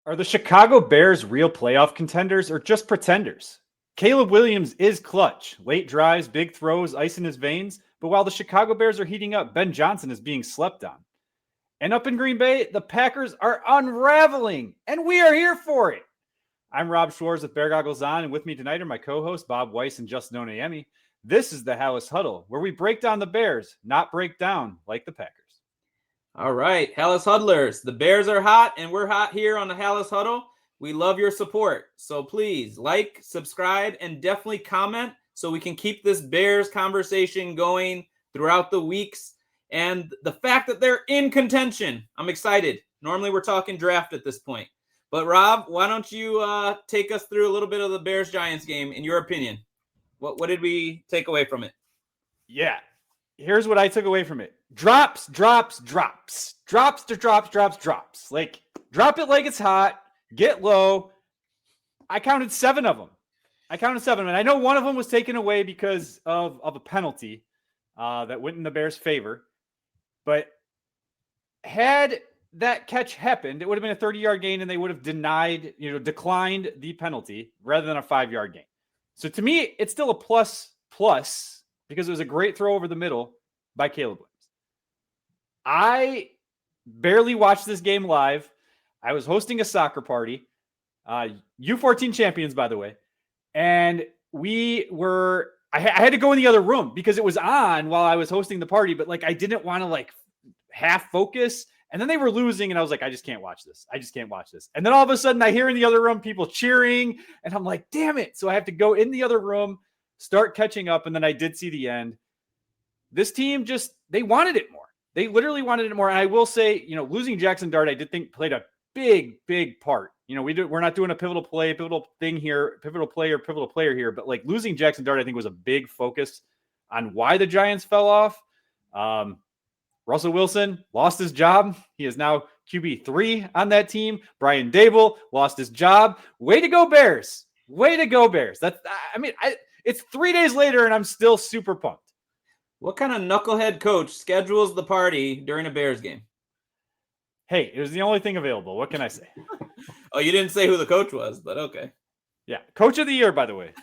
Are the Chicago Bears real playoff contenders or just pretenders? Caleb Williams is clutch. Late drives, big throws, ice in his veins. But while the Chicago Bears are heating up, Ben Johnson is being slept on. And up in Green Bay, the Packers are unraveling, and we are here for it. I'm Rob Schwartz with Bear Goggles On, and with me tonight are my co-hosts Bob Weiss and Justin Onayemi. This is the Halas Huddle, where we break down the Bears, not break down like the Packers. All right, Halas Huddlers, the Bears are hot, and we're hot here on the Halas Huddle. We love your support, so please like, subscribe, and definitely comment so we can keep this Bears conversation going throughout the weeks. And the fact that they're in contention, I'm excited. Normally we're talking draft at this point. But Rob, why don't you take us through a little bit of the Bears-Giants game, in your opinion? What did we take away from it? Yeah, here's what I took away from it. Drops. Like, drop it like it's hot, get low. I counted 7 of them. And I know one of them was taken away because of a penalty that went in the Bears' favor. But had that catch happened, it would have been a 30-yard gain, and they would have declined the penalty rather than a 5-yard gain. So to me, it's still a plus because it was a great throw over the middle by Caleb Williams. I barely watched this game live. I was hosting a soccer party, U14 champions, by the way, and I had to go in the other room because it was on while I was hosting the party, but I didn't want to half focus. And then they were losing, and I was like, I just can't watch this. And then all of a sudden I hear in the other room people cheering, and I'm like, damn it. So I have to go in the other room, start catching up, and then I did see the end. This team they wanted it more. They literally wanted it more. And I will say, losing Jackson Dart, I did think played a big part. We're not doing a pivotal player here, but losing Jackson Dart, I think was a big focus on why the Giants fell off. Russell Wilson lost his job. He is now QB3 on that team. Brian Dable lost his job. Way to go, Bears. It's 3 days later, and I'm still super pumped. What kind of knucklehead coach schedules the party during a Bears game? Hey, it was the only thing available. What can I say? Oh, you didn't say who the coach was, but okay. Yeah, coach of the year, by the way.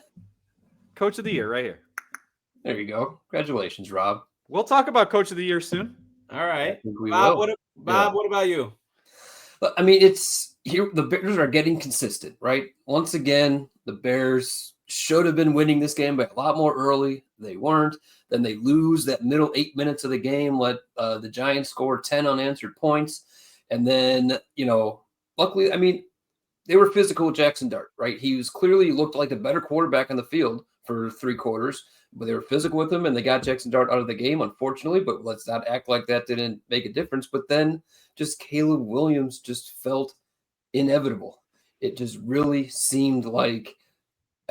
Coach of the year right here. There you go. Congratulations, Rob. We'll talk about coach of the year soon. All right. Bob, what about you? I mean, it's here. The Bears are getting consistent, right? Once again, the Bears should have been winning this game by a lot more early. They weren't. Then they lose that middle 8 minutes of the game, let the Giants score 10 unanswered points. And then, luckily, I mean, they were physical with Jackson Dart, right? He clearly looked like a better quarterback on the field for 3 quarters. But they were physical with him, and they got Jackson Dart out of the game, unfortunately. But let's not act like that didn't make a difference. But then just Caleb Williams just felt inevitable. It just really seemed like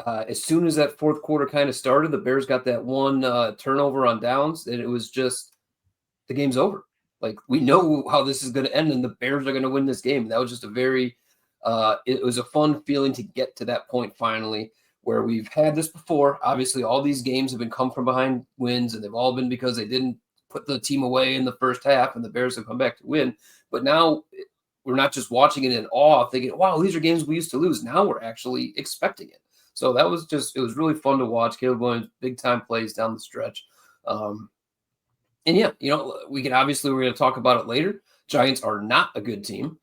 as soon as that fourth quarter kind of started, the Bears got that one turnover on downs, and it was just the game's over. We know how this is going to end, and the Bears are going to win this game. And that was just it was a fun feeling to get to that point finally, where we've had this before. Obviously, all these games have been come from behind wins, and they've all been because they didn't put the team away in the first half, and the Bears have come back to win. But now we're not just watching it in awe, thinking, wow, these are games we used to lose. Now we're actually expecting it. So that was it was really fun to watch. Caleb Williams, big-time plays down the stretch. And yeah, we're going to talk about it later. Giants are not a good team.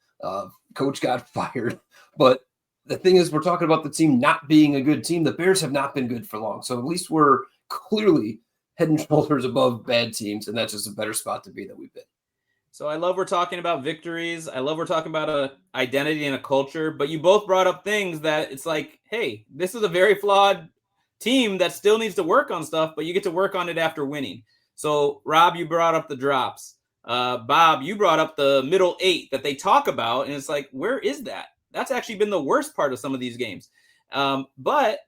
Coach got fired, but the thing is, we're talking about the team not being a good team. The Bears have not been good for long. So at least we're clearly head and shoulders above bad teams, and that's just a better spot to be than we've been. So I love we're talking about victories. I love we're talking about a identity and a culture. But you both brought up things that it's like, hey, this is a very flawed team that still needs to work on stuff, but you get to work on it after winning. So, Rob, you brought up the drops. Bob, you brought up the middle 8 that they talk about, and it's like, where is that? That's actually been the worst part of some of these games. But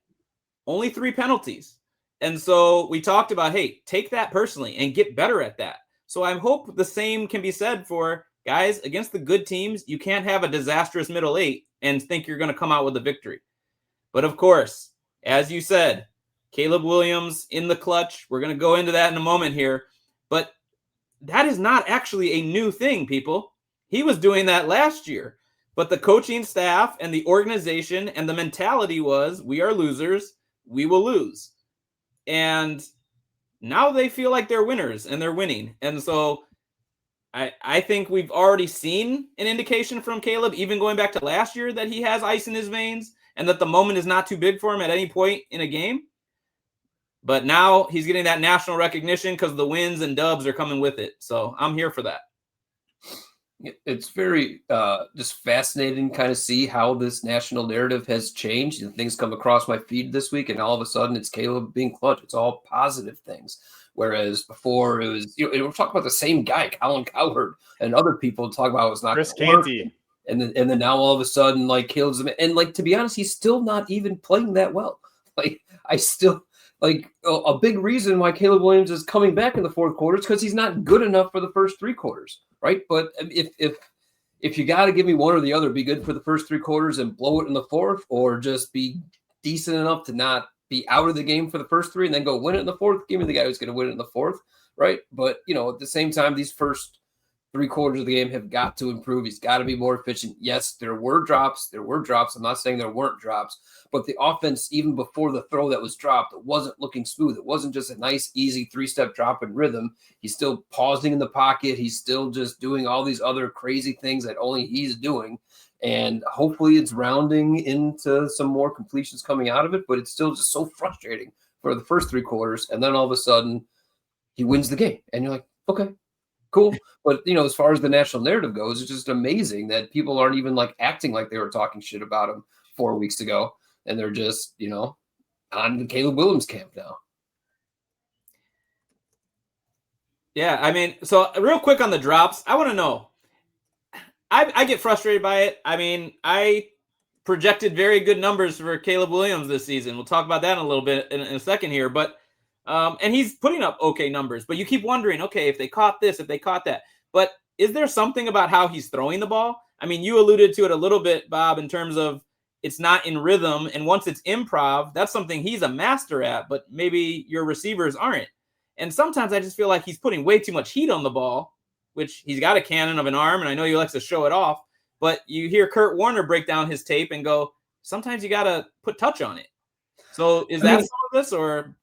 only 3 penalties. And so we talked about, hey, take that personally and get better at that. So I hope the same can be said for guys against the good teams. You can't have a disastrous middle 8 and think you're going to come out with a victory. But of course, as you said, Caleb Williams in the clutch. We're going to go into that in a moment here. But that is not actually a new thing, people. He was doing that last year. but the coaching staff and the organization and the mentality was, we are losers, we will lose. And now they feel like they're winners and they're winning. And so I think we've already seen an indication from Caleb, even going back to last year, that he has ice in his veins and that the moment is not too big for him at any point in a game. But now he's getting that national recognition because the wins and dubs are coming with it. So I'm here for that. It's very just fascinating kind of see how this national narrative has changed. And things come across my feed this week, and all of a sudden it's Caleb being clutch. It's all positive things. Whereas before it was, we're talking about the same guy, Colin Cowherd, and other people talk about it was not Chris Canty. And then now all of a sudden, like, Caleb's, and like, to be honest, he's still not even playing that well. Like, I still, like, a big reason why Caleb Williams is coming back in the fourth quarter is because he's not good enough for the first three quarters, right? But if you got to give me one or the other, be good for the first three quarters and blow it in the fourth, or just be decent enough to not be out of the game for the first three and then go win it in the fourth, give me the guy who's going to win it in the fourth, right? But, at the same time, these first three quarters of the game have got to improve. He's got to be more efficient. Yes, there were drops. I'm not saying there weren't drops, but the offense, even before the throw that was dropped, it wasn't looking smooth. It wasn't just a nice, easy three-step drop in rhythm. He's still pausing in the pocket. He's still just doing all these other crazy things that only he's doing. And hopefully it's rounding into some more completions coming out of it, but it's still just so frustrating for the first three quarters. And then all of a sudden he wins the game. And you're like, okay, cool. But, as far as the national narrative goes, it's just amazing that people aren't even like acting like they were talking shit about him 4 weeks ago. And they're just, on the Caleb Williams camp now. Yeah, I mean, so real quick on the drops, I want to know. I get frustrated by it. I mean, I projected very good numbers for Caleb Williams this season. We'll talk about that in a little bit in a second here. But and he's putting up okay numbers. But you keep wondering, okay, if they caught this, if they caught that. But is there something about how he's throwing the ball? I mean, you alluded to it a little bit, Bob, in terms of it's not in rhythm. And once it's improv, that's something he's a master at. But maybe your receivers aren't. And sometimes I just feel like he's putting way too much heat on the ball, which he's got a cannon of an arm, and I know he likes to show it off, but you hear Kurt Warner break down his tape and go, sometimes you got to put touch on it. So is that some of this, or?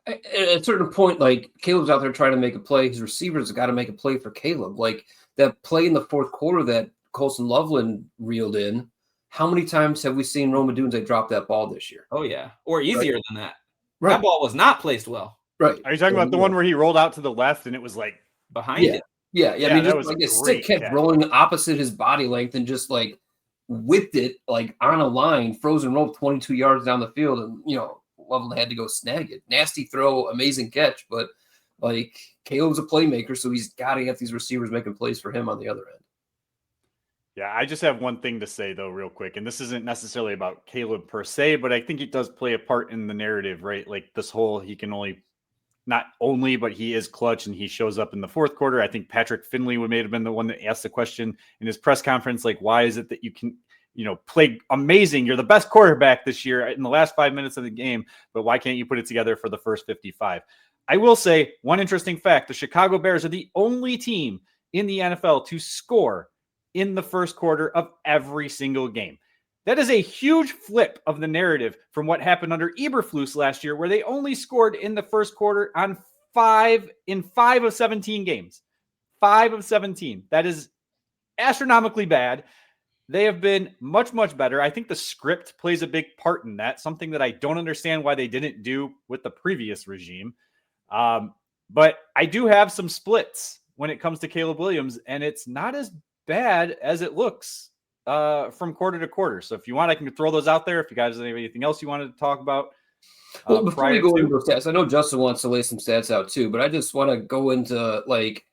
At a certain point, like, Caleb's out there trying to make a play. His receivers have got to make a play for Caleb. Like, that play in the fourth quarter that Colson Loveland reeled in, how many times have we seen Roma Dunze drop that ball this year? Oh, yeah. Or easier than that. Right. That ball was not placed well. Right. Are you talking about the one where he rolled out to the left and it was like behind it? Yeah. I mean, that just was like a his stick kept catch. rolling opposite his body length and just like whipped it like on a line, frozen rope 22 yards down the field. And, Loveland had to go snag it. Nasty throw, amazing catch. But like, Caleb's a playmaker, so he's got to get these receivers making plays for him on the other end. Yeah, I just have one thing to say, though, real quick. And this isn't necessarily about Caleb per se, but I think it does play a part in the narrative, right? Like this whole, he can only, not only, but he is clutch and he shows up in the fourth quarter. I think Patrick Finley may have been the one that asked the question in his press conference, like, why is it that you can, play amazing? You're the best quarterback this year in the last 5 minutes of the game, but why can't you put it together for the first 55? I will say one interesting fact. The Chicago Bears are the only team in the NFL to score in the first quarter of every single game. That is a huge flip of the narrative from what happened under Eberflus last year, where they only scored in the first quarter on 5 of 17 games. 5 of 17. That is astronomically bad. They have been much, much better. I think the script plays a big part in that, something that I don't understand why they didn't do with the previous regime. But I do have some splits when it comes to Caleb Williams, and it's not as bad as it looks from quarter to quarter. So if you want, I can throw those out there. If you guys have anything else you wanted to talk about. Well, before we go into those stats, I know Justin wants to lay some stats out too, but I just want to go into, like,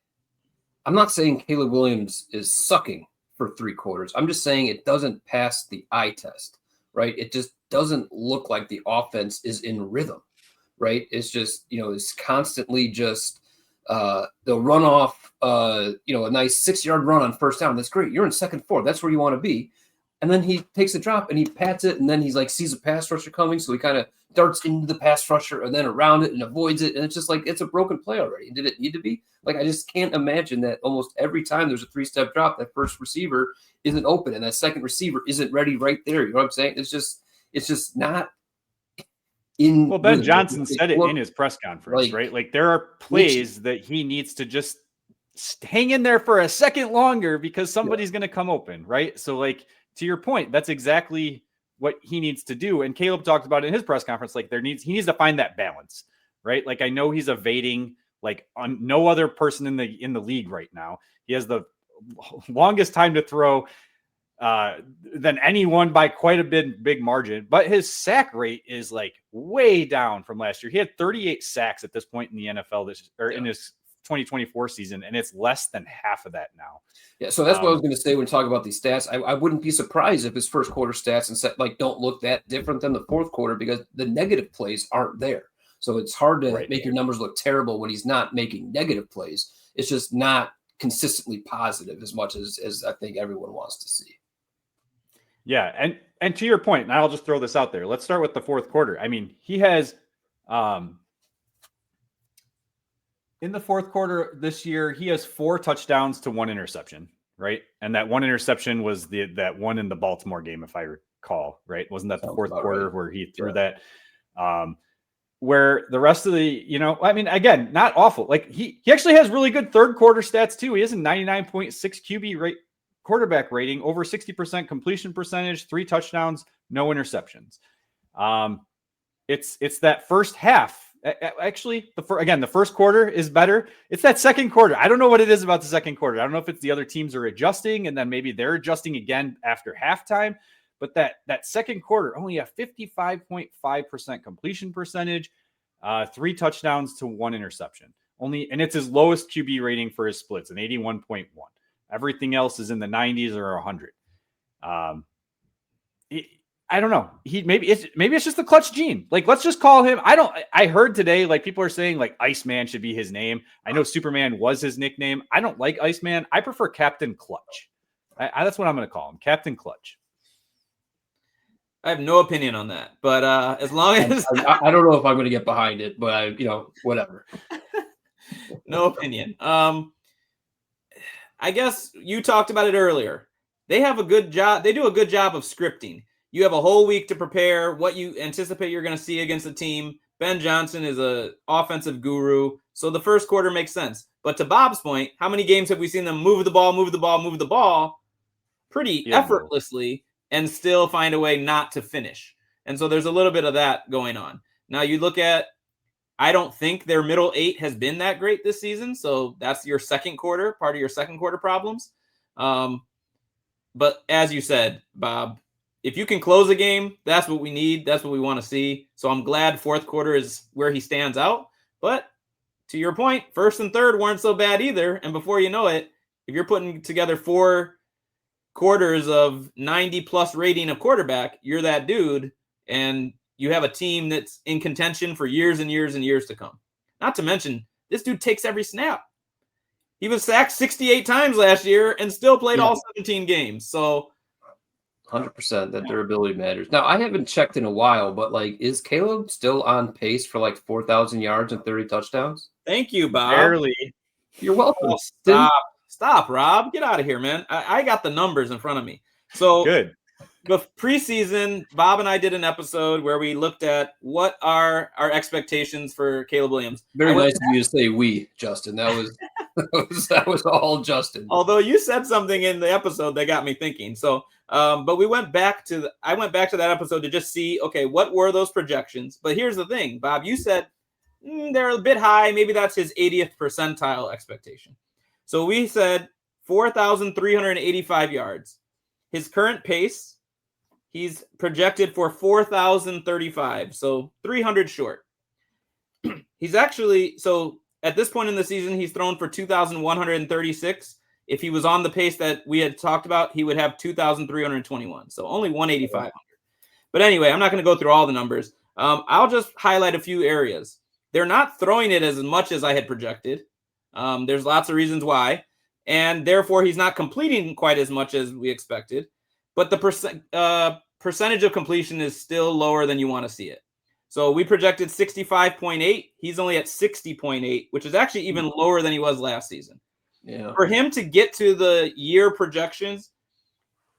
I'm not saying Caleb Williams is sucking for 3 quarters. I'm just saying it doesn't pass the eye test, right? It just doesn't look like the offense is in rhythm, right? It's just, it's constantly just they'll run off, a nice 6-yard run on first down. That's great. You're in second, fourth. That's where you want to be. And then he takes a drop and he pats it, and then he's like sees a pass rusher coming, so he kind of darts into the pass rusher and then around it and avoids it. And it's just like it's a broken play already. Did it need to be? Like, I just can't imagine that almost every time there's a 3-step drop, that first receiver isn't open and that second receiver isn't ready right there. You know what I'm saying? It's just not in. Well, Ben Johnson said it in his press conference, right? Like, there are plays that he needs to just hang in there for a second longer because somebody's going to come open, right? So, like, to your point, that's exactly what he needs to do. And Caleb talked about it in his press conference. Like, he needs to find that balance, right? Like, I know he's evading like on no other person in the league right now. He has the longest time to throw than anyone by quite a big margin, but his sack rate is like way down from last year. He had 38 sacks at this point in the NFL in his 2024 season, and it's less than half of that now. Yeah, so that's what I was going to say when talking about these stats. I wouldn't be surprised if his first quarter stats and set like don't look that different than the fourth quarter because the negative plays aren't there. So it's hard to make your numbers look terrible when he's not making negative plays. It's just not consistently positive as much as I think everyone wants to see. Yeah, and to your point, and I'll just throw this out there. Let's start with the fourth quarter. I mean, he has in the fourth quarter this year, he has 4 touchdowns to 1 interception, right? And that 1 interception was that one in the Baltimore game, if I recall, right? Wasn't that the fourth quarter where he threw that? Where the rest of the, I mean, again, not awful. Like he actually has really good third quarter stats too. He has a 99.6 QB rate, quarterback rating, over 60% completion percentage, 3 touchdowns, no interceptions. It's that first half. Actually, the first quarter is better. It's that second quarter. I don't know what it is about the second quarter. I don't know if it's the other teams are adjusting and then maybe they're adjusting again after halftime. But that second quarter, only a 55.5% completion percentage, 3 touchdowns to 1 interception. And it's his lowest QB rating for his splits, an 81.1. Everything else is in the 90s or 100. I don't know. Maybe it's just the clutch gene. Like, let's just call him. I heard today, like, people are saying like Iceman should be his name. I know Superman was his nickname. I don't like Iceman. I prefer Captain Clutch. That's what I'm going to call him, Captain Clutch. I have no opinion on that, but as long as I don't know if I'm going to get behind it, but whatever. No opinion. I guess you talked about it earlier. They have a good job. They do a good job of scripting. You have a whole week to prepare what you anticipate you're going to see against the team. Ben Johnson is an offensive guru, so the first quarter makes sense. But to Bob's point, how many games have we seen them move the ball pretty effortlessly and still find a way not to finish? And so there's a little bit of that going on. Now you look at, I don't think their middle 8 has been that great this season. So that's your second quarter, part of your second quarter problems. But as you said, Bob, if you can close a game, that's what we need. That's what we want to see. So I'm glad fourth quarter is where he stands out. But to your point, first and third weren't so bad either. And before you know it, if you're putting together 4 quarters of 90 plus rating of quarterback, you're that dude. And you have a team that's in contention for years and years and years to come. Not to mention, this dude takes every snap. He was sacked 68 times last year and still played all 17 games. So 100% that durability matters. Now, I haven't checked in a while, but like, is Caleb still on pace for like 4,000 yards and 30 touchdowns? Thank you, Bob. Barely. You're welcome. Oh, stop, Rob. Get out of here, man. I got the numbers in front of me. So good. But preseason, Bob and I did an episode where we looked at what are our expectations for Caleb Williams. Very nice of you to say we, Justin. That was all Justin. Although you said something in the episode that got me thinking. So, but I went back to that episode to just see, okay, what were those projections? But here's the thing, Bob. You said they're a bit high. Maybe that's his 80th percentile expectation. So we said 4,385 yards. His current pace, he's projected for 4,035, so 300 short. He's actually, so at this point in the season, he's thrown for 2,136. If he was on the pace that we had talked about, he would have 2,321, so only 1,850. But anyway, I'm not going to go through all the numbers. I'll just highlight a few areas. They're not throwing it as much as I had projected. There's lots of reasons why, and therefore he's not completing quite as much as we expected. but the percentage of completion is still lower than you want to see it. So we projected 65.8. He's only at 60.8, which is actually even lower than he was last season. Yeah. For him to get to the year projections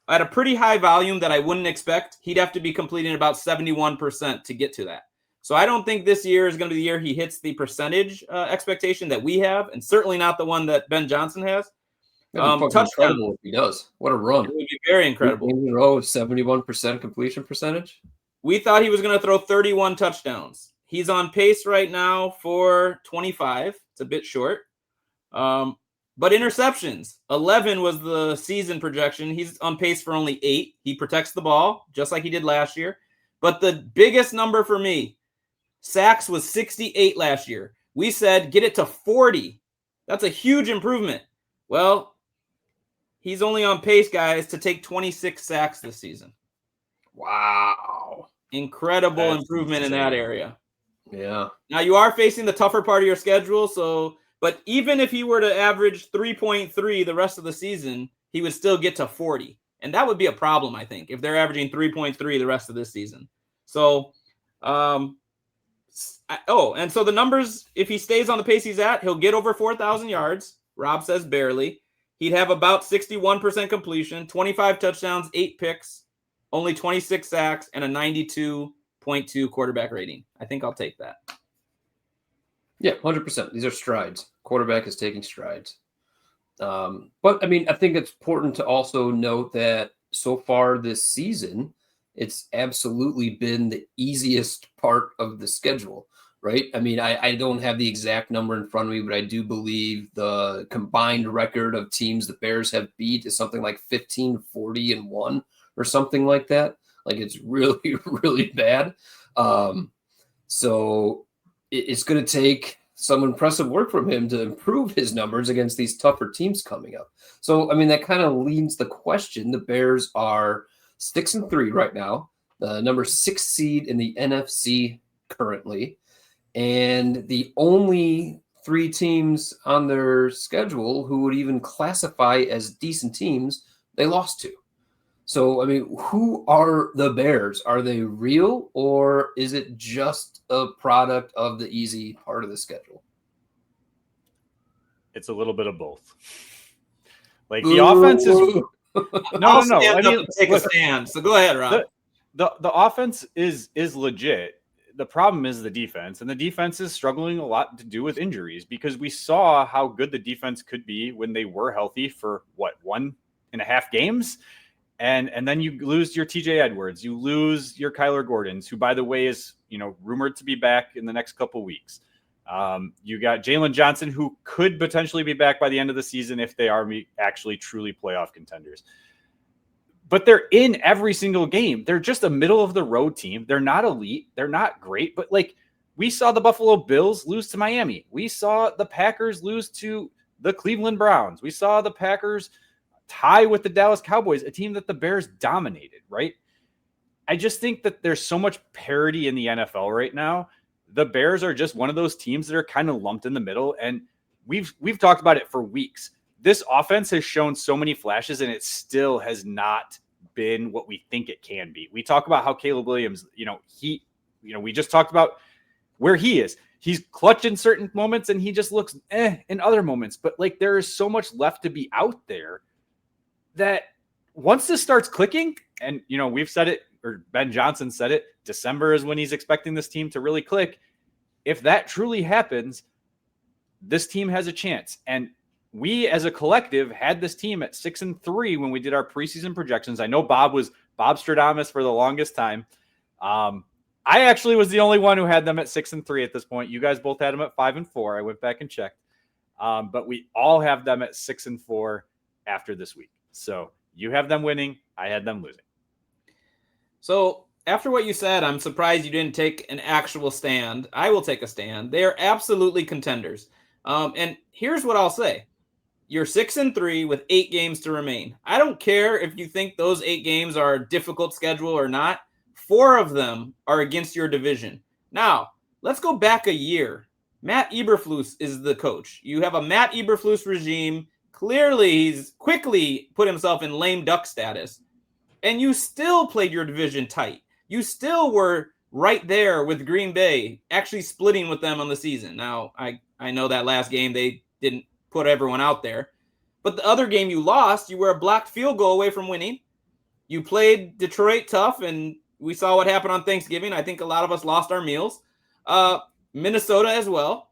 at a pretty high volume that I wouldn't expect, he'd have to be completing about 71% to get to that. So I don't think this year is going to be the year he hits the percentage expectation that we have, and certainly not the one that Ben Johnson has. That'd be incredible if he does. What a run. It would be very incredible. 71% completion percentage. We thought he was going to throw 31 touchdowns. He's on pace right now for 25. It's a bit short. But interceptions, 11 was the season projection. He's on pace for only 8. He protects the ball just like he did last year. But the biggest number for me, sacks was 68 last year. We said get it to 40. That's a huge improvement. Well, he's only on pace, guys, to take 26 sacks this season. Wow. Incredible improvement in that area. Yeah. Now you are facing the tougher part of your schedule, but even if he were to average 3.3 the rest of the season, he would still get to 40. And that would be a problem, I think, if they're averaging 3.3 the rest of this season. So, and so the numbers, if he stays on the pace he's at, he'll get over 4,000 yards. Rob says barely. He'd have about 61% completion, 25 touchdowns, 8 picks, only 26 sacks, and a 92.2 quarterback rating. I think I'll take that. Yeah, 100%. These are strides. Quarterback is taking strides. But, I mean, I think it's important to also note that so far this season, it's absolutely been the easiest part of the schedule, right? I mean, I don't have the exact number in front of me, but I do believe the combined record of teams the Bears have beat is something like 15-40-1 or something like that. Like, it's really, really bad. So it's going to take some impressive work from him to improve his numbers against these tougher teams coming up. So, I mean, that kind of leads the question. The Bears are 6-3 right now, the number 6 seed in the NFC currently, and the only 3 teams on their schedule who would even classify as decent teams, they lost to. So, I mean, who are the Bears? Are they real, or is it just a product of the easy part of the schedule? It's a little bit of both. Like, the offense is no. I mean, take a stand. So go ahead, Rob. The offense is legit. The problem is the defense, and the defense is struggling a lot to do with injuries, because we saw how good the defense could be when they were healthy for 1.5 games. And then you lose your TJ Edwards, you lose your Kyler Gordons, who, by the way, is, rumored to be back in the next couple weeks. You got Jalen Johnson, who could potentially be back by the end of the season if they are actually truly playoff contenders. But they're in every single game. They're just a middle of the road team. They're not elite. They're not great. But like, we saw the Buffalo Bills lose to Miami. We saw the Packers lose to the Cleveland Browns. We saw the Packers tie with the Dallas Cowboys, a team that the Bears dominated, right? I just think that there's so much parity in the NFL right now. The Bears are just one of those teams that are kind of lumped in the middle, and we've talked about it for weeks. This offense has shown so many flashes, and it still has not been what we think it can be. We talk about how Caleb Williams, we just talked about where he is. He's clutch in certain moments, and he just looks in other moments. But like, there is so much left to be out there that once this starts clicking, and we've said it, or Ben Johnson said it, December is when he's expecting this team to really click. If that truly happens, this team has a chance. And we as a collective had this team at 6-3 when we did our preseason projections. I know Bob Stradamus for the longest time. I actually was the only one who had them at 6-3 at this point. You guys both had them at 5-4. I went back and checked. But we all have them at 6-4 after this week. So you have them winning. I had them losing. So after what you said, I'm surprised you didn't take an actual stand. I will take a stand. They are absolutely contenders. And here's what I'll say. You're 6-3 with 8 games to remain. I don't care if you think those 8 games are a difficult schedule or not. 4 of them are against your division. Now, let's go back a year. Matt Eberflus is the coach. You have a Matt Eberflus regime. Clearly, he's quickly put himself in lame duck status. and you still played your division tight. You still were right there with Green Bay, actually splitting with them on the season. Now, I know that last game they didn't put everyone out there, but the other game you lost, you were a blocked field goal away from winning. You played Detroit tough, and we saw what happened on Thanksgiving. I think a lot of us lost our meals. Minnesota as well.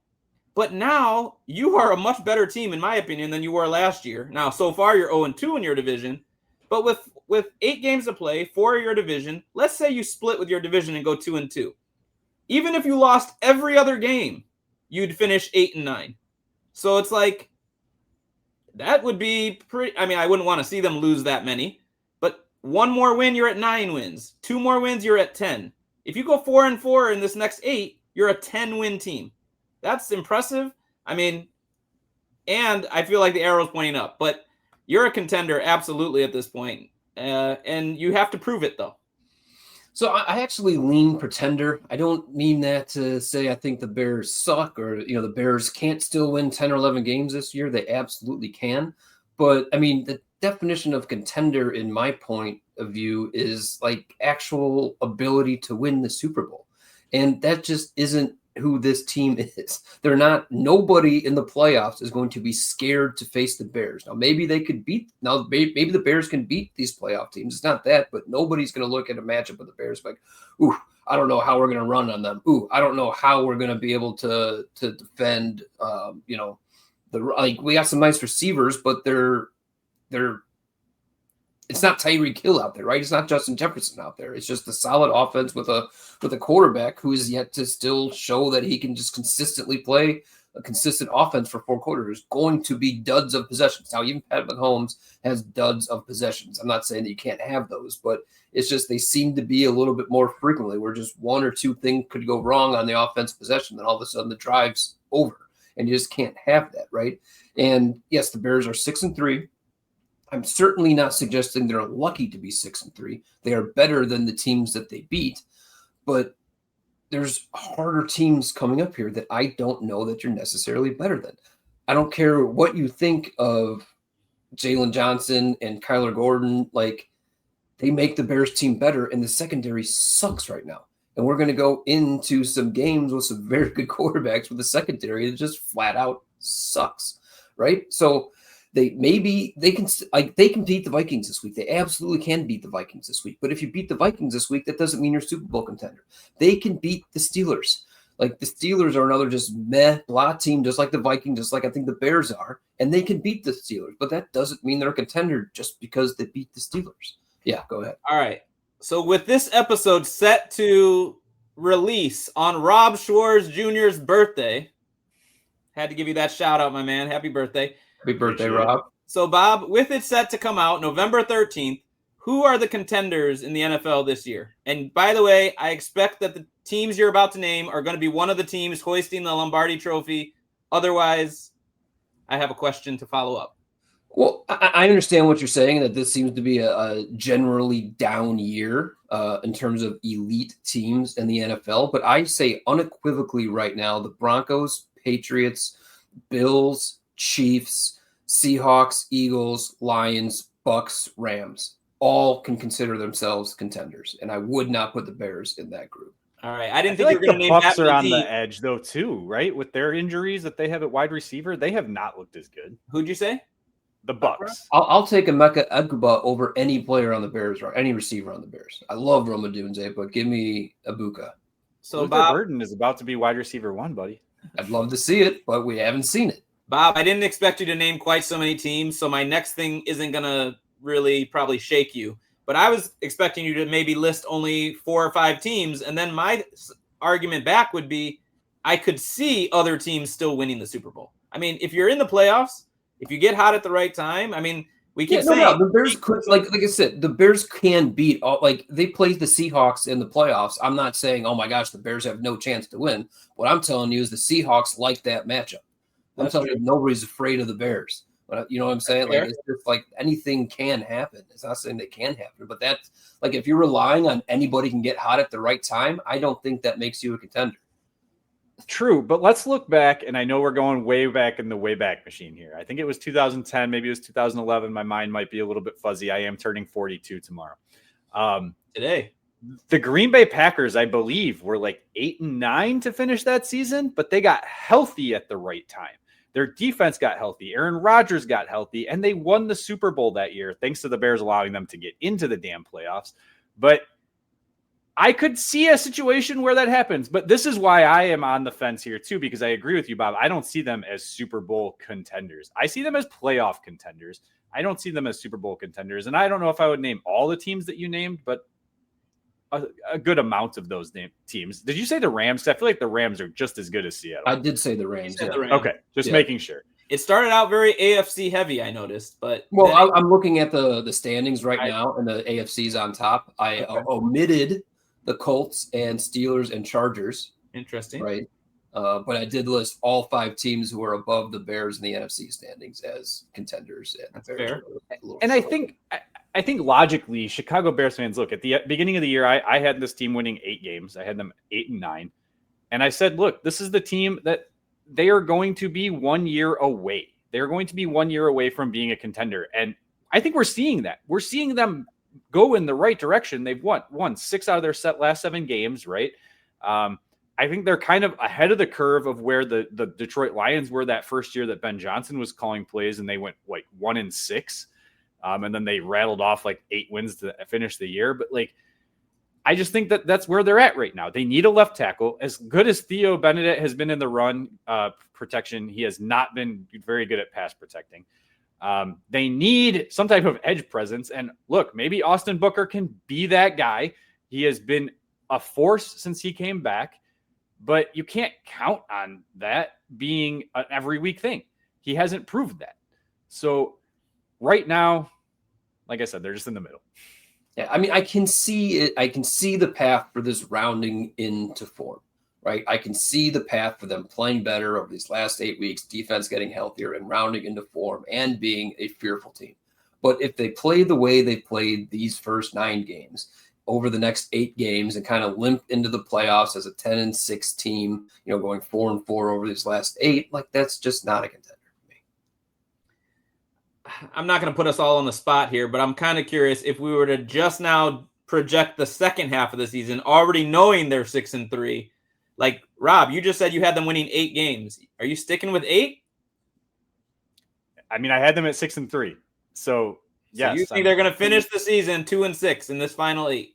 But now you are a much better team, in my opinion, than you were last year. Now, so far, you're 0-2 in your division. But with 8 games to play, 4 of your division, let's say you split with your division and go 2-2. Even if you lost every other game, you'd finish 8-9. So it's like, that would be pretty. I mean, I wouldn't want to see them lose that many. But 1 more win, you're at 9 wins. 2 more wins, you're at 10. If you go 4-4 in this next 8, you're a 10-win team. That's impressive. I mean, and I feel like the arrow's pointing up, but you're a contender absolutely at this point. And you have to prove it, though. So I actually lean pretender. I don't mean that to say I think the Bears suck or, the Bears can't still win 10 or 11 games this year. They absolutely can. But, I mean, the definition of contender in my point of view is like actual ability to win the Super Bowl. And that just isn't who this team is. Nobody in the playoffs is going to be scared to face the Bears. Now, maybe they could maybe the Bears can beat these playoff teams. It's not that, but nobody's going to look at a matchup with the Bears like, ooh, I don't know how we're going to run on them. Ooh, I don't know how we're going to be able to defend, we got some nice receivers, but they're it's not Tyreek Hill out there, right? It's not Justin Jefferson out there. It's just a solid offense with a quarterback who is yet to still show that he can just consistently play a consistent offense for 4 quarters. There's going to be duds of possessions. Now, even Pat Mahomes has duds of possessions. I'm not saying that you can't have those, but it's just they seem to be a little bit more frequently where just 1 or 2 things could go wrong on the offensive possession, then all of a sudden the drive's over, and you just can't have that, right? And yes, the Bears are 6-3. I'm certainly not suggesting they're lucky to be 6-3. They are better than the teams that they beat, but there's harder teams coming up here that I don't know that you're necessarily better than. I don't care what you think of Jalen Johnson and Kyler Gordon. Like, they make the Bears team better, and the secondary sucks right now. And we're going to go into some games with some very good quarterbacks with the secondary that just flat out sucks, right? So they can beat the Vikings this week. They absolutely can beat the Vikings this week. But if you beat the Vikings this week, that doesn't mean you're a Super Bowl contender. They can beat the Steelers. Like, the Steelers are another just blah team, just like the Vikings, just like I think the Bears are, and they can beat the Steelers. But that doesn't mean they're a contender just because they beat the Steelers. Yeah, go ahead. All right. So with this episode set to release on Rob Schwartz Jr.'s birthday, had to give you that shout out, my man. Happy birthday. Happy birthday, Rob. So, Bob, with it set to come out November 13th, who are the contenders in the NFL this year? And by the way, I expect that the teams you're about to name are going to be one of the teams hoisting the Lombardi Trophy. Otherwise, I have a question to follow up. Well, I understand what you're saying, that this seems to be a generally down year in terms of elite teams in the NFL. But I say unequivocally right now, the Broncos, Patriots, Bills, Chiefs, Seahawks, Eagles, Lions, Bucks, Rams, all can consider themselves contenders. And I would not put the Bears in that group. All right. I didn't think you were going to name Bucks that are on team. the edge, though, too, right? With their injuries that they have at wide receiver, they have not looked as good. Who'd you say? The Bucks. I'll take Emeka Egbuka over any player on the Bears or any receiver on the Bears. I love Roma Dunze, but give me Egbuka. So Luther Bob Burden is about to be wide receiver 1, buddy. I'd love to see it, but we haven't seen it. Bob, I didn't expect you to name quite so many teams, so my next thing isn't going to really probably shake you. But I was expecting you to maybe list only 4 or 5 teams, and then my argument back would be I could see other teams still winning the Super Bowl. I mean, if you're in the playoffs, if you get hot at the right time, I mean, we keep saying the Bears could, like I said, the Bears can beat all, like they played the Seahawks in the playoffs. I'm not saying, oh my gosh, the Bears have no chance to win. What I'm telling you is the Seahawks like that matchup. I'm telling you, nobody's afraid of the Bears. But you know what I'm saying? Like, it's just like anything can happen. It's not saying they can happen, but that's like if you're relying on anybody can get hot at the right time, I don't think that makes you a contender. True, but let's look back, and I know we're going way back in the way back machine here. I think it was 2010, maybe it was 2011. My mind might be a little bit fuzzy. I am turning 42 tomorrow. Today. The Green Bay Packers, I believe, were like 8-9 to finish that season, but they got healthy at the right time. Their defense got healthy. Aaron Rodgers got healthy, and they won the Super Bowl that year, thanks to the Bears allowing them to get into the damn playoffs. But I could see a situation where that happens, but this is why I am on the fence here too, because I agree with you, Bob. I don't see them as Super Bowl contenders. I see them as playoff contenders. I don't see them as Super Bowl contenders. And I don't know if I would name all the teams that you named, but a good amount of those teams. Did you say the Rams? I feel like the Rams are just as good as Seattle. I did say the Rams. Yeah. Okay, just making sure. It started out very AFC heavy, I noticed, but I'm looking at the standings right now, and the AFC's on top. I omitted the Colts and Steelers and Chargers. Interesting, right? But I did list all 5 teams who are above the Bears in the NFC standings as contenders. And that's fair. And I think logically, Chicago Bears fans, look, at the beginning of the year, I had this team winning 8 games. I had them 8-9. And I said, look, this is the team that they are going to be 1 year away. They're going to be 1 year away from being a contender. And I think we're seeing that. We're seeing them go in the right direction. They've won 6 out of their last 7 games, right? I think they're kind of ahead of the curve of where the Detroit Lions were that first year that Ben Johnson was calling plays, and they went like 1-6. And then they rattled off like 8 wins to finish the year. But like, I just think that that's where they're at right now. They need a left tackle. As good as Theo Benedict has been in the run protection, he has not been very good at pass protecting. They need some type of edge presence. And look, maybe Austin Booker can be that guy. He has been a force since he came back, but you can't count on that being an every week thing. He hasn't proved that. So right now, like I said, they're just in the middle. Yeah, I mean, I can see it. I can see the path for this rounding into form, right? I can see the path for them playing better over these last 8 weeks, defense getting healthier and rounding into form and being a fearful team. But if they play the way they played these first 9 games over the next 8 games and kind of limp into the playoffs as a 10-6 team, going 4-4 over these last 8, like that's just not a contender. I'm not going to put us all on the spot here, but I'm kind of curious if we were to just now project the second half of the season, already knowing they're 6-3. Like Rob, you just said you had them winning 8 games. Are you sticking with 8? I mean, I had them at 6-3. So yes, you think they're going to finish the season 2-6 in this final 8?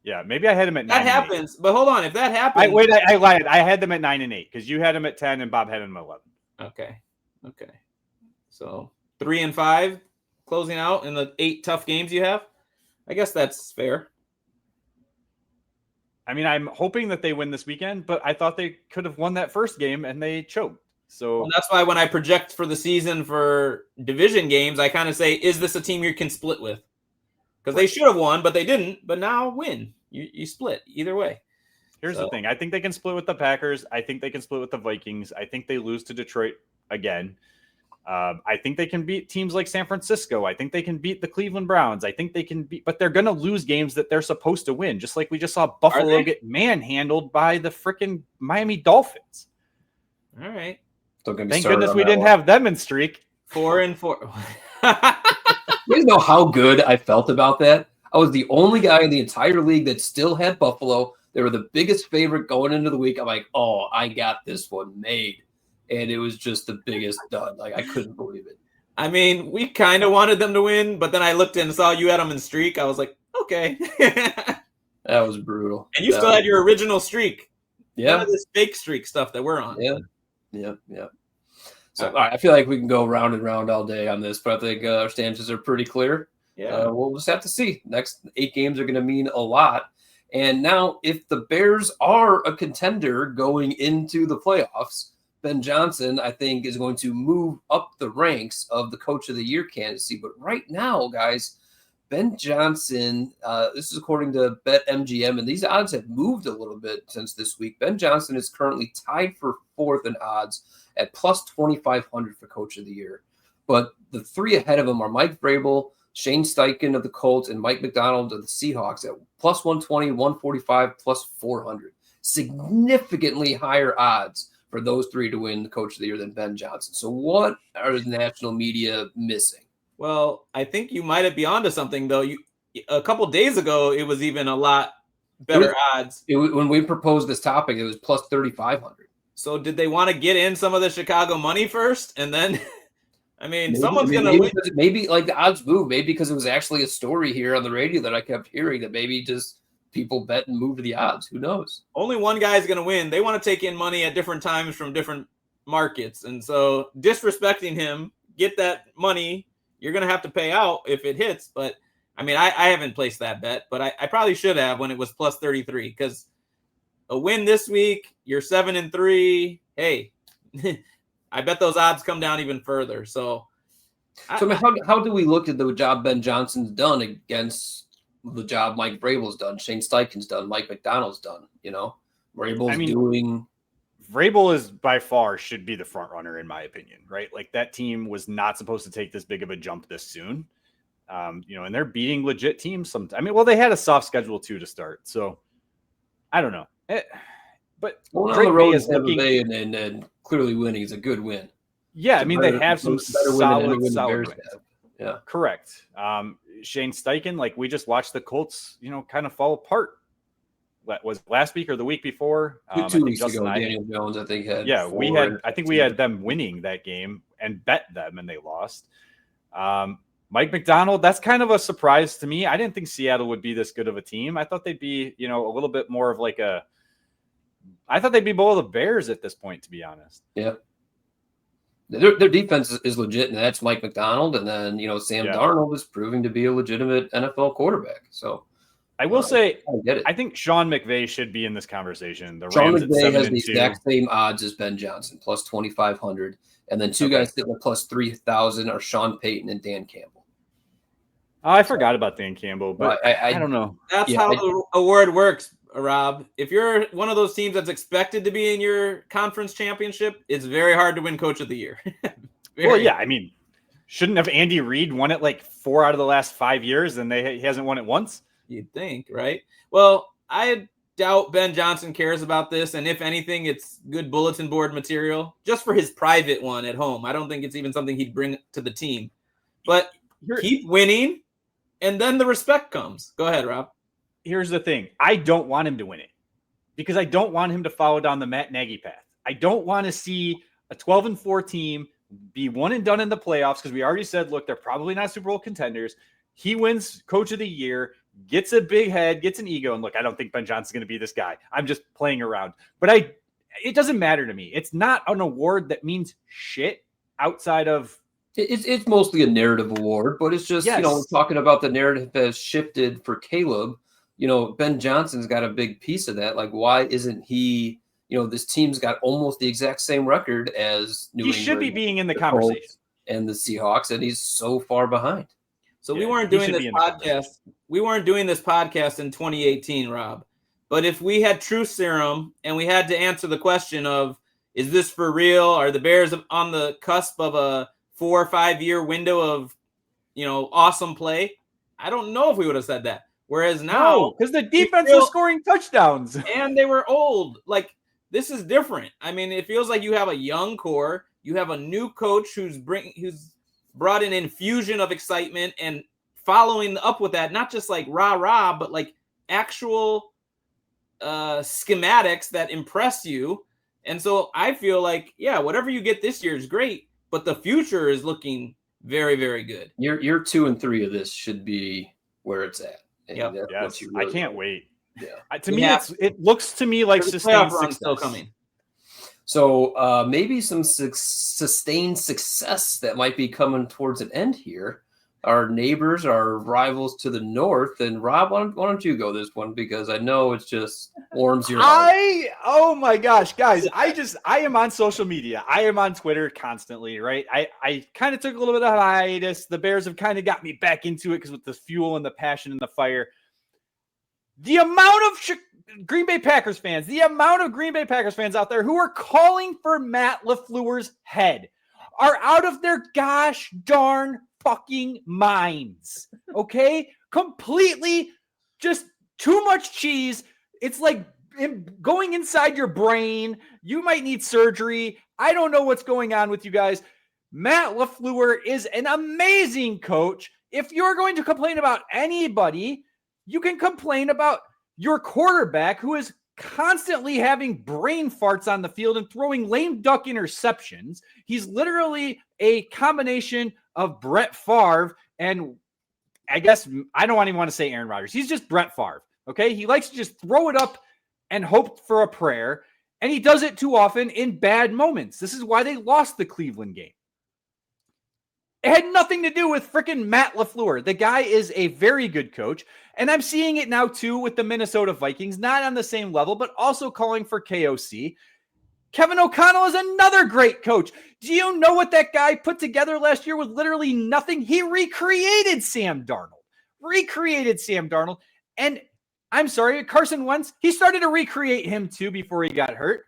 Yeah, maybe I had them at 9. That happens, but hold on. If that happens, I lied. I had them at 9-8 because you had them at 10 and Bob had them at 11. Okay. So 3-5 closing out in the 8 tough games you have. I guess that's fair. I mean, I'm hoping that they win this weekend, but I thought they could have won that first game and they choked. So that's why when I project for the season for division games, I kind of say, is this a team you can split with? Because they should have won, but they didn't. But now win. You split either way. Here's the thing. I think they can split with the Packers. I think they can split with the Vikings. I think they lose to Detroit again. I think they can beat teams like San Francisco. I think they can beat the Cleveland Browns. I think they can beat, but they're going to lose games that they're supposed to win, just like we just saw Buffalo get manhandled by the freaking Miami Dolphins. All right. Thank goodness we didn't have them in streak. 4-4. You guys know how good I felt about that? I was the only guy in the entire league that still had Buffalo. They were the biggest favorite going into the week. I'm like, oh, I got this one made. And it was just the biggest dud. Like, I couldn't believe it. I mean, we kind of wanted them to win, but then I looked and saw you had them in streak. I was like, okay. That was brutal. And you still had your original streak. Yeah. None of this fake streak stuff that we're on. Yeah. So, all right, I feel like we can go round and round all day on this, but I think our stances are pretty clear. Yeah. We'll just have to see. Next 8 games are going to mean a lot. And now, if the Bears are a contender going into the playoffs, Ben Johnson, I think, is going to move up the ranks of the Coach of the Year candidacy. But right now, guys, Ben Johnson, this is according to BetMGM, and these odds have moved a little bit since this week. Ben Johnson is currently tied for 4th in odds at plus 2,500 for Coach of the Year. But the 3 ahead of him are Mike Vrabel, Shane Steichen of the Colts, and Mike McDonald of the Seahawks at plus 120, 145, plus 400. significantly higher odds for those three to win the Coach of the Year than Ben Johnson. So what are the national media missing? Well, I think you might be onto something, though. A couple days ago, it was even a lot better odds. When we proposed this topic, it was plus 3,500. So did they want to get in some of the Chicago money first? And then, I mean, someone's going to win. Maybe like the odds move. Maybe because it was actually a story here on the radio that I kept hearing that maybe just people bet and move the odds. Who knows? Only one guy is going to win. They want to take in money at different times from different markets. And so disrespecting him, get that money, you're going to have to pay out if it hits. But I mean, I haven't placed that bet, but I probably should have when it was plus 33, because a win this week, you're 7-3. Hey, I bet those odds come down even further. So I mean, how do we look at the job Ben Johnson's done against the job Mike Vrabel's done, Shane Steichen's done, Mike McDonald's done? You know, doing. Vrabel is by far should be the front runner in my opinion, right? Like that team was not supposed to take this big of a jump this soon. You know, and they're beating legit teams sometimes. I mean, well, they had a soft schedule too to start, so I don't know. But on the road is looking, and clearly winning is a good win. Yeah, I mean they have some solid wins. Yeah, correct. Shane Steichen, like we just watched the Colts, you know, kind of fall apart. That was last week or the week before. 2 weeks ago, Daniel Jones, I think had. Yeah, we had them winning that game and bet them, and they lost. Mike McDonald, that's kind of a surprise to me. I didn't think Seattle would be this good of a team. I thought they'd be, you know, a little bit more of like I thought they'd be below the Bears at this point, to be honest. Yeah. Their defense is legit, and that's Mike McDonald. And then, you know, Sam Darnold is proving to be a legitimate NFL quarterback. So I will say, I think Sean McVay should be in this conversation. Sean McVay has the exact same odds as Ben Johnson, plus 2,500. And then two guys sitting at plus 3,000 are Sean Payton and Dan Campbell. Oh, I forgot about Dan Campbell, but I don't know. That's how the award works, Rob. If you're one of those teams that's expected to be in your conference championship, it's very hard to win Coach of the Year. Well, yeah, I mean, shouldn't have Andy Reid won it like 4 out of the last 5 years, and he hasn't won it once? You'd think, right? Well, I doubt Ben Johnson cares about this, and if anything, it's good bulletin board material just for his private one at home. I don't think it's even something he'd bring to the team. But keep winning, and then the respect comes. Go ahead, Rob. Here's the thing. I don't want him to win it because I don't want him to follow down the Matt Nagy path. I don't want to see a 12-4 team be one and done in the playoffs because we already said, look, they're probably not Super Bowl contenders. He wins Coach of the Year, gets a big head, gets an ego, and look, I don't think Ben Johnson's going to be this guy. I'm just playing around. But it doesn't matter to me. It's not an award that means shit outside of it's mostly a narrative award, but it's just, you know, talking about the narrative has shifted for Caleb. You know, Ben Johnson's got a big piece of that. Like, why isn't he, you know, this team's got almost the exact same record as New England. He should be being in the conversation. And the Seahawks, and he's so far behind. So we weren't doing this podcast. We weren't doing this podcast in 2018, Rob. But if we had truth serum and we had to answer the question of, is this for real? Are the Bears on the cusp of a 4 or 5 year window of, you know, awesome play? I don't know if we would have said that. Whereas now, because the defense was scoring touchdowns and they were old. Like, this is different. I mean, it feels like you have a young core. You have a new coach who's brought an infusion of excitement and following up with that, not just like rah, but like actual schematics that impress you. And so I feel like, yeah, whatever you get this year is great, but the future is looking very, very good. Year 2 and 3 of this should be where it's at. Yep. Yes. Really I can't wait. Yeah. To me, it looks to me like sustained success. Still coming. So maybe some sustained success that might be coming towards an end here. Our neighbors, our rivals to the north. And Rob, why don't you go this one? Because I know it's just warms your heart. Oh my gosh, guys. I am on social media. I am on Twitter constantly, right? I kind of took a little bit of a hiatus. The Bears have kind of got me back into it because with the fuel and the passion and the fire. The amount of Green Bay Packers fans out there who are calling for Matt LaFleur's head are out of their gosh darn fucking minds. Okay? Completely just too much cheese. It's like going inside your brain. You might need surgery. I don't know what's going on with you guys. Matt LaFleur is an amazing coach. If you're going to complain about anybody, you can complain about your quarterback, who is constantly having brain farts on the field and throwing lame duck interceptions. He's literally a combination of Brett Favre and, I guess, I don't even want to say Aaron Rodgers. He's just Brett Favre, okay? He likes to just throw it up and hope for a prayer, and he does it too often in bad moments. This is why they lost the Cleveland game. It had nothing to do with freaking Matt LaFleur. The guy is a very good coach, and I'm seeing it now too with the Minnesota Vikings, not on the same level, but also calling for KOC. Kevin O'Connell is another great coach. Do you know what that guy put together last year with literally nothing? He recreated Sam Darnold. And I'm sorry, Carson Wentz, he started to recreate him too before he got hurt.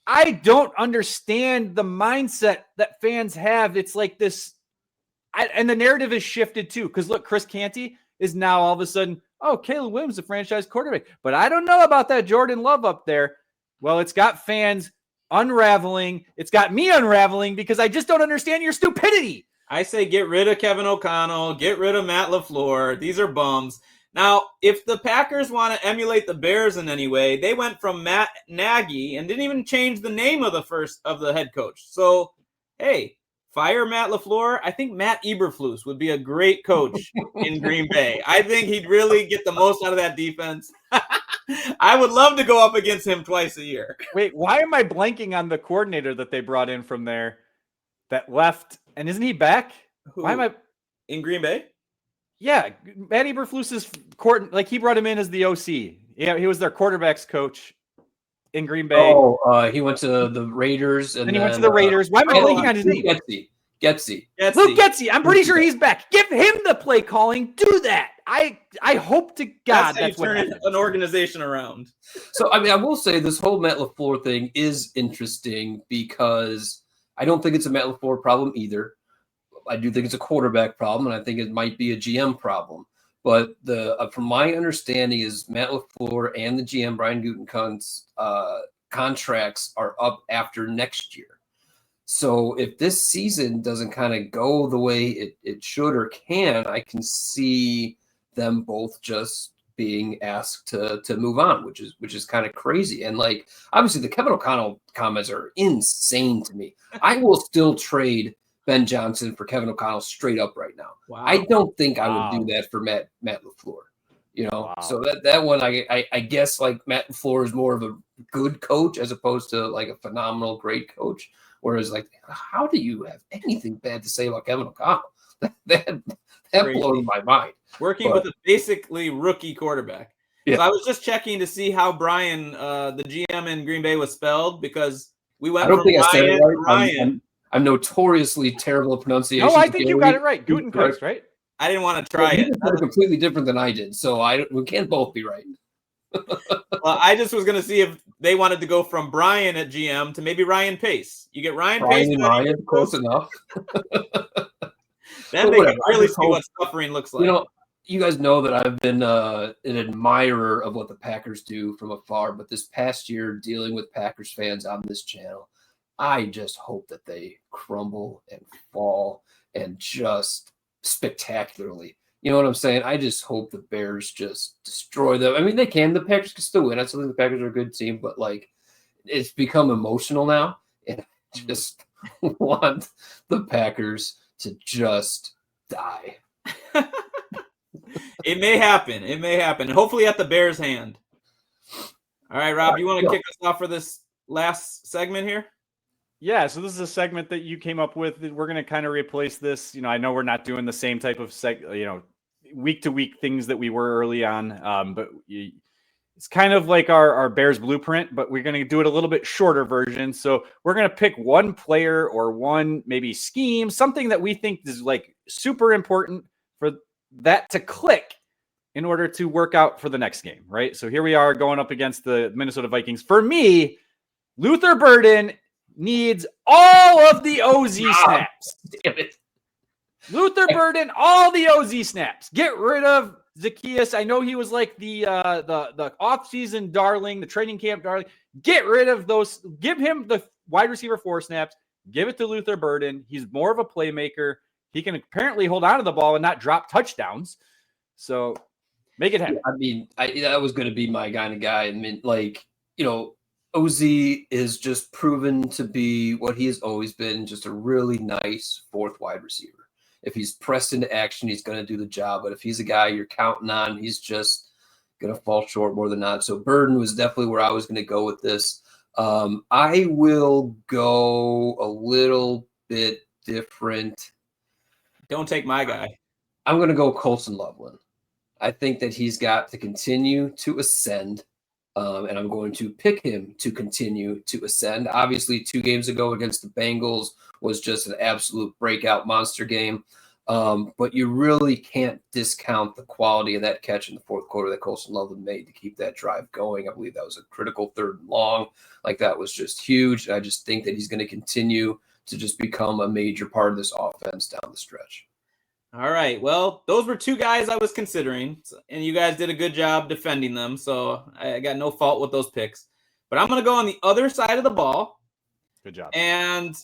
I don't understand the mindset that fans have. It's like this, and the narrative is shifted too. Because look, Chris Canty is now all of a sudden, oh, Caleb Williams, the franchise quarterback. But I don't know about that Jordan Love up there. Well, it's got fans unraveling. It's got me unraveling because I just don't understand your stupidity. I say get rid of Kevin O'Connell, get rid of Matt LaFleur. These are bums. Now, if the Packers want to emulate the Bears in any way, they went from Matt Nagy and didn't even change the name of the head coach. So, hey, fire Matt LaFleur. I think Matt Eberflus would be a great coach in Green Bay. I think he'd really get the most out of that defense. I would love to go up against him twice a year. Wait, why am I blanking on the coordinator that they brought in from there that left? And isn't he back? Why am I in Green Bay? Yeah, Matt Eberflus's he brought him in as the OC. Yeah, he was their quarterbacks coach in Green Bay. Oh, he went to the Raiders, and then he went to the Raiders. Why am I blanking on his name? Getsy. Luke Getsy. I'm pretty sure he's back. Give him the play calling. Do that. I hope to God that's what turn an organization around. So, I mean, I will say this whole Matt LaFleur thing is interesting because I don't think it's a Matt LaFleur problem either. I do think it's a quarterback problem, and I think it might be a GM problem. But from my understanding is Matt LaFleur and the GM, Brian Gutekunst's contracts are up after next year. So if this season doesn't kind of go the way it should or can, I can see them both just being asked to move on, which is kind of crazy. And like, obviously the Kevin O'Connell comments are insane to me. I will still trade Ben Johnson for Kevin O'Connell straight up right now. Wow. I don't think I would do that for Matt LaFleur. You know, so that one I guess like Matt LaFleur is more of a good coach as opposed to like a phenomenal great coach. Whereas like, how do you have anything bad to say about Kevin O'Connell? That blows my mind. With a basically rookie quarterback. Yeah. So I was just checking to see how Brian, the GM in Green Bay, was spelled because we went from Ryan to Ryan. I'm notoriously terrible at pronunciation. No, I think you got it right. Gutekunst, right? I didn't want to try it. Completely different than I did, so we can't both be right. Well, I just was going to see if they wanted to go from Brian at GM to maybe Ryan Pace. You get Ryan Pace. Ryan, close enough. Then they can really see what suffering looks like. You know, you guys know that I've been an admirer of what the Packers do from afar, but this past year, dealing with Packers fans on this channel, I just hope that they crumble and fall and just spectacularly. You know what I'm saying? I just hope the Bears just destroy them. I mean, they can. The Packers can still win. I still think the Packers are a good team, but like, it's become emotional now, and I just want the Packers to just die. It may happen. It may happen. Hopefully at the Bears' hand. All right, Rob, you want to kick us off for this last segment here? Yeah, so this is a segment that you came up with. We're going to kind of replace this. You know, I know we're not doing the same type of week to week things that we were early on, but it's kind of like our Bears blueprint, but we're going to do it a little bit shorter version. So we're going to pick one player or one maybe scheme, something that we think is like super important for that to click in order to work out for the next game, right? So here we are going up against the Minnesota Vikings. For me, Luther Burden needs all of the OZ snaps. Damn it. Luther Burden, all the OZ snaps. Get rid of Zacchaeus. I know he was like the off-season darling, the training camp darling. Get rid of those. Give him the wide receiver 4 snaps. Give it to Luther Burden. He's more of a playmaker. He can apparently hold on to the ball and not drop touchdowns. So make it happen. I mean, that was going to be my kind of guy. I mean, like, Ozzie is just proven to be what he has always been, just a really nice 4th wide receiver. If he's pressed into action, he's going to do the job. But if he's a guy you're counting on, he's just going to fall short more than not. So Burden was definitely where I was going to go with this. I will go a little bit different. Don't take my guy. I'm going to go Colson Loveland. I think that he's got to continue to ascend, and I'm going to pick him to continue to ascend. Obviously, 2 games ago against the Bengals was just an absolute breakout monster game, but you really can't discount the quality of that catch in the 4th quarter that Colson Loveland made to keep that drive going. I believe that was a critical 3rd and long. Like, that was just huge. I just think that he's going to continue to just become a major part of this offense down the stretch. All right. Well, those were 2 guys I was considering, and you guys did a good job defending them, so I got no fault with those picks. But I'm going to go on the other side of the ball. Good job. And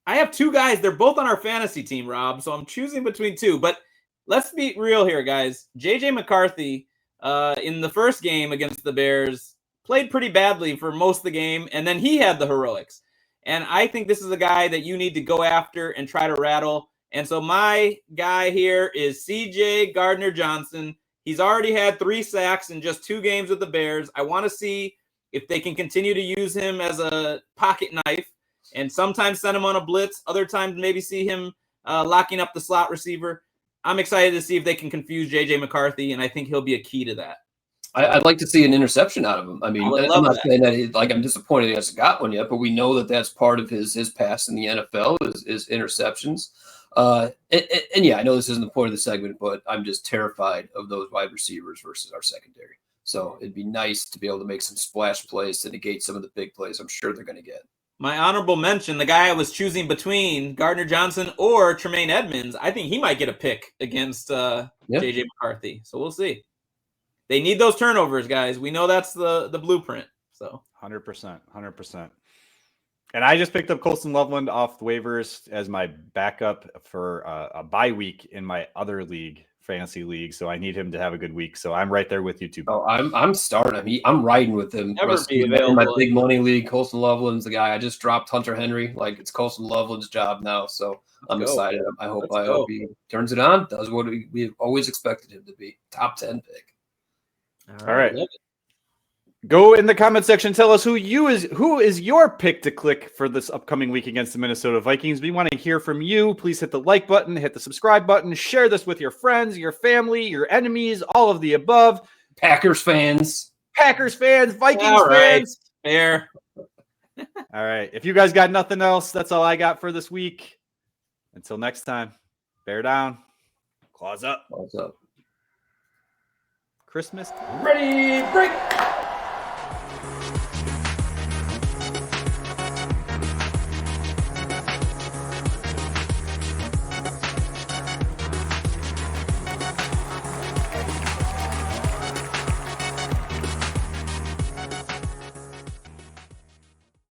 I have 2 guys. They're both on our fantasy team, Rob, so I'm choosing between 2. But let's be real here, guys. J.J. McCarthy, in the first game against the Bears, played pretty badly for most of the game, and then he had the heroics. And I think this is a guy that you need to go after and try to rattle. And so my guy here is C.J. Gardner-Johnson. He's already had 3 sacks in just 2 games with the Bears. I want to see if they can continue to use him as a pocket knife and sometimes send him on a blitz. Other times maybe see him locking up the slot receiver. I'm excited to see if they can confuse J.J. McCarthy, and I think he'll be a key to that. I'd like to see an interception out of him. I mean, I'm not saying that I'm disappointed he hasn't got one yet, but we know that that's part of his pass in the NFL is interceptions. And yeah, I know this isn't the point of the segment, but I'm just terrified of those wide receivers versus our secondary. So it'd be nice to be able to make some splash plays to negate some of the big plays I'm sure they're going to get. My honorable mention, the guy I was choosing between Gardner-Johnson or Tremaine Edmonds, I think he might get a pick against J.J. McCarthy. So we'll see. They need those turnovers, guys. We know that's the blueprint. So 100%. And I just picked up Colson Loveland off the waivers as my backup for a bye week in my other league, fantasy league. So I need him to have a good week. So I'm right there with you too. Oh, I'm starting. I'm riding with him. In my big money league, Colson Loveland's the guy. I just dropped Hunter Henry. Like, it's Colson Loveland's job now. So I'm excited. I hope he turns it on, does what we've always expected him to be. Top 10 pick. All right. Go in the comment section. Tell us who is your pick to click for this upcoming week against the Minnesota Vikings. We want to hear from you. Please hit the like button, hit the subscribe button, share this with your friends, your family, your enemies, all of the above. Packers fans, Vikings fans. Fair. All right. If you guys got nothing else, that's all I got for this week. Until next time, bear down, claws up. Claws up. Christmas. Ready, break.